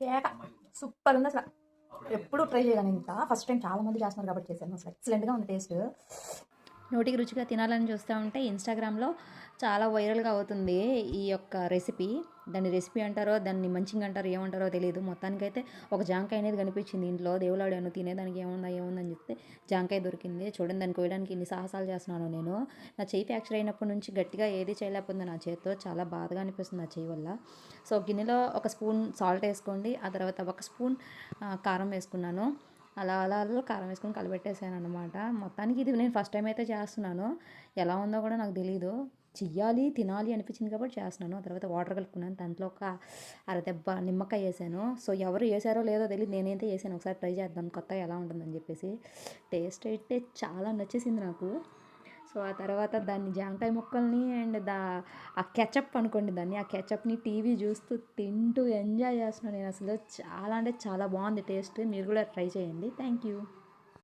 కేక సూపర్ ఉంది అసలు. ఎప్పుడు ట్రై చేయగానే ఇంత ఫస్ట్ టైం చాలా మంది చేస్తున్నారు కాబట్టి చేశాను. అసలు ఎక్సలెంట్గా ఉంది టేస్ట్. నోటికి రుచిగా తినాలని చూస్తూ ఉంటే ఇన్స్టాగ్రామ్లో చాలా వైరల్గా అవుతుంది ఈ యొక్క రెసిపీ. దాన్ని రెసిపీ అంటారో దాన్ని మంచిగా అంటారో ఏమంటారో తెలియదు. మొత్తానికైతే ఒక జాంకాయ అనేది కనిపించింది ఇంట్లో. దేవులాడాను తినేదానికి ఏముందని చెప్తే జాంకాయ దొరికింది. చూడండి, దాన్ని కోయడానికి ఇన్ని సాహసాలు చేస్తున్నాను నేను. నా చెయ్యి ఫ్రాక్చర్ అయినప్పటి నుంచి గట్టిగా ఏది చేయలేకపోతుంది నా చేతితో. చాలా బాధగా అనిపిస్తుంది నా చెయ్యి వల్ల. సో గిన్నెలో ఒక స్పూన్ సాల్ట్ వేసుకోండి. ఆ తర్వాత ఒక స్పూన్ కారం వేసుకున్నాను. అలా అలా అలా కారం వేసుకొని కలిపెట్టేసాను అనమాట. మొత్తానికి ఇది నేను ఫస్ట్ టైం అయితే చేస్తున్నాను. ఎలా ఉందో కూడా నాకు తెలీదు. చెయ్యాలి తినాలి అనిపించింది కాబట్టి చేస్తున్నాను. ఆ తర్వాత వాటర్ కలుపుకున్నాను. దాంట్లో ఒక అరదెబ్బ నిమ్మకాయ వేసాను. సో ఎవరు వేసారో లేదో తెలియదు, నేనైతే వేసాను. ఒకసారి ట్రై చేద్దాం కొత్తగా ఎలా ఉంటుందని చెప్పేసి. టేస్ట్ అయితే చాలా నచ్చేసింది నాకు. సో ఆ తర్వాత దాన్ని జాంకాయ ముక్కల్ని అండ్ ఆ కెచప్ అనుకోండి దాన్ని, ఆ కెచప్ని టీవీ చూస్తూ తింటూ ఎంజాయ్ చేస్తున్నాను నేను. అసలు చాలా అంటే చాలా బాగుంది టేస్ట్. మీరు కూడా ట్రై చేయండి. Thank you.